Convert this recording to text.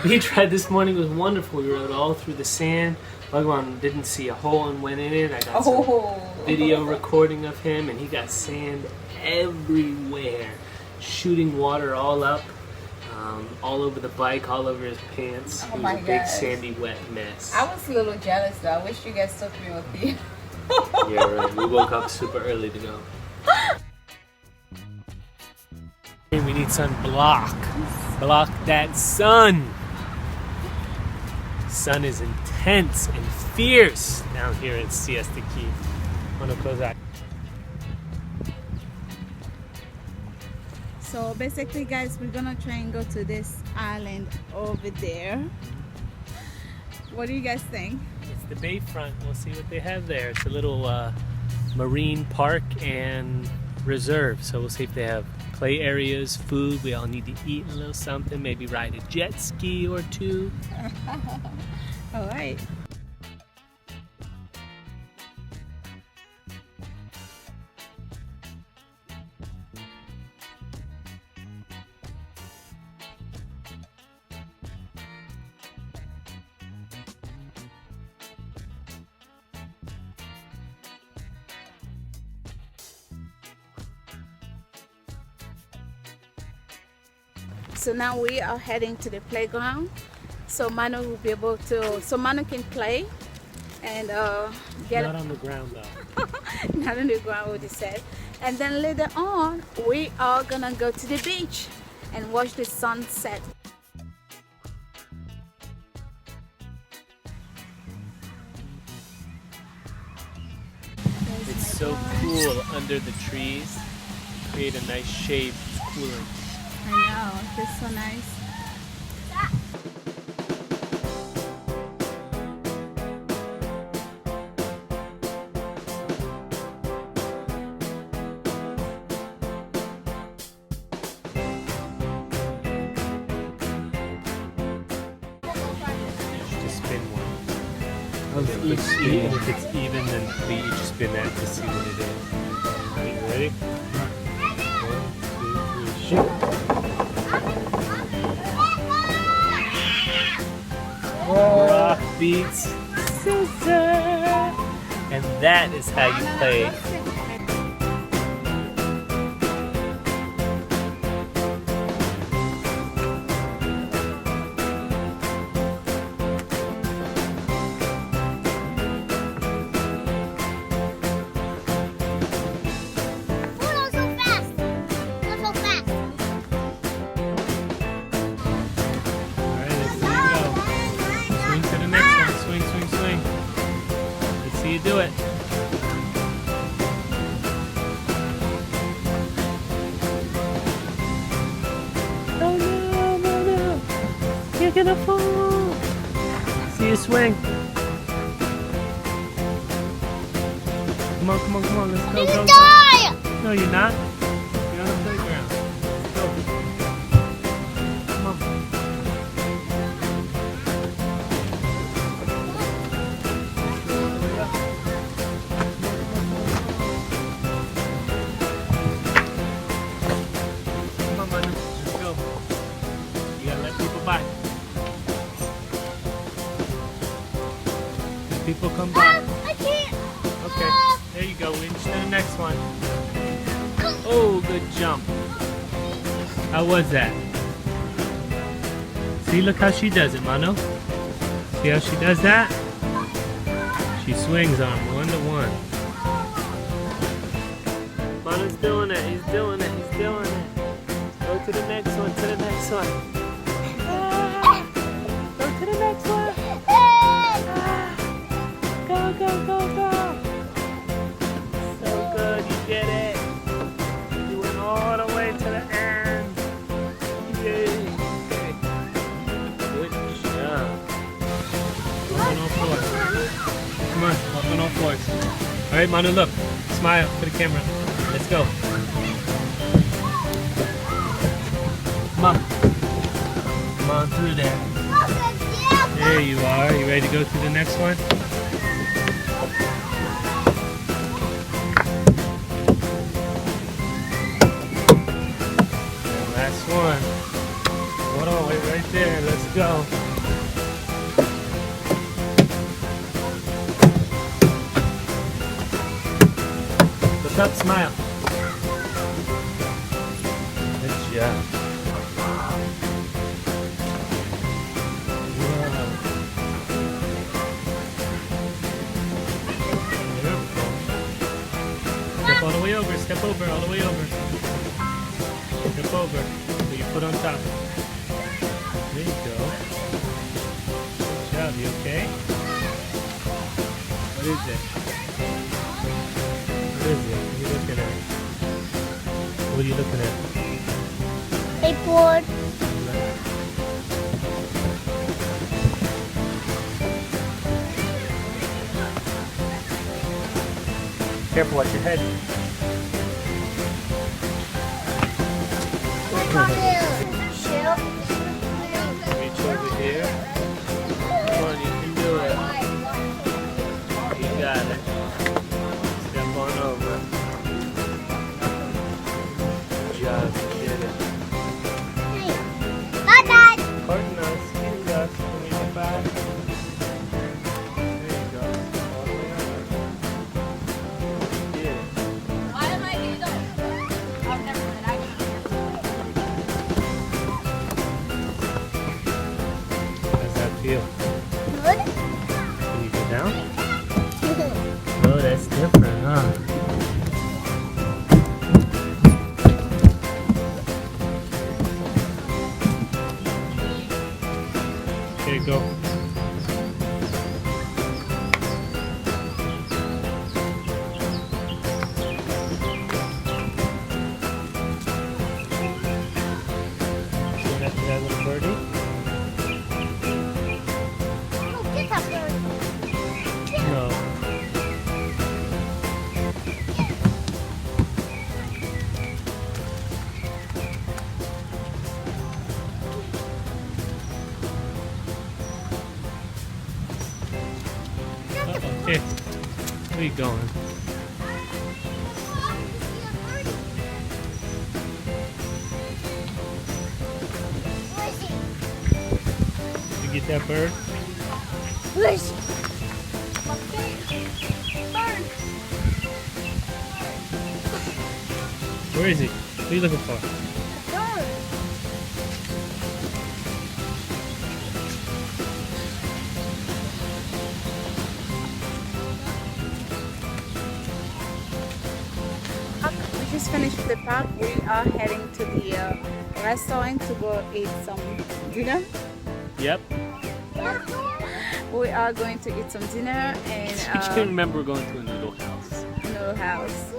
Beach ride this morning was wonderful. We rode all through the sand. Logan didn't see a hole and went in it. I got some video recording of him, and he got sand everywhere, shooting water all up, all over the bike, all over his pants. It was a big sandy wet mess. I was a little jealous though. I wish you guys took me with you. Yeah, right. We woke up super early to go. And we need sunblock. Block that sun. Sun is intense and fierce down here in Siesta Key. I'm gonna close that. So basically, guys, we're gonna try and go to this island over there. What do you guys think? It's the bayfront. We'll see what they have there. It's a little marine park and reserve. So we'll see if they have play areas, food. We all need to eat a little something. Maybe ride a jet ski or two. All right. So now we are heading to the playground. So Manu will be able to, so Manu can play and get Not on the ground though. not on the ground, what he said. And then later on, we are gonna go to the beach and watch the sunset. It's so cool under the trees. Create a nice shade. It's cooler. I know, it's so nice. If it's even, then you just spin that to see what it is. Are you ready? 1, 2, 3, shoot! Rock beats scissor, and that is how you play. You do it. Oh no, no, no. You're gonna fall. See you swing. Come on, come on, come on. Let's go, go, go. No, you're not. You're on the playground. Let's go. Come on. People come by. I can't. Okay, there you go. We're into the next one. Oh, good jump. How was that? See, look how she does it, Mano. See how she does that? She swings on 1 to 1. Mano's doing it. He's doing it. He's doing it. Go to the next one. To the next one. Go to the next one. Go, go, go, go. So good, you did it. You went all the way to the end. Yay. Okay. Good job. Up on all fours. Come on, up on all fours. All right, Manu, look. Smile for the camera. Let's go. Come on. Come on through there. There you are. You ready to go to the next one? Last one. Hold on, wait right there. Let's go. go. Look up, smile. Good job. Wow. Beautiful. Step all the way over, step over, all the way over. Step over. So you put on top. There you go. Good job, you okay? What is it? What is it? What are you looking at? What are you looking at? A board. Careful, watch your head. Reach over here. Come on, you can do it. You got it. Step on over. Good job, you did it. Pardon us, excuse us, can we get back? There you go. All the way over. You did it. How's that feel? Good. Can you go down? Oh, that's different, huh? Okay, go. See that little birdie? Oh, get that bird. No. Okay, where are you going? Did you get that bird? Where is he? Where is he? What are you looking for? We just finished the park. We are heading to the restaurant to go eat some dinner. Yep. We are going to eat some dinner and I can't remember going to a noodle house. no house.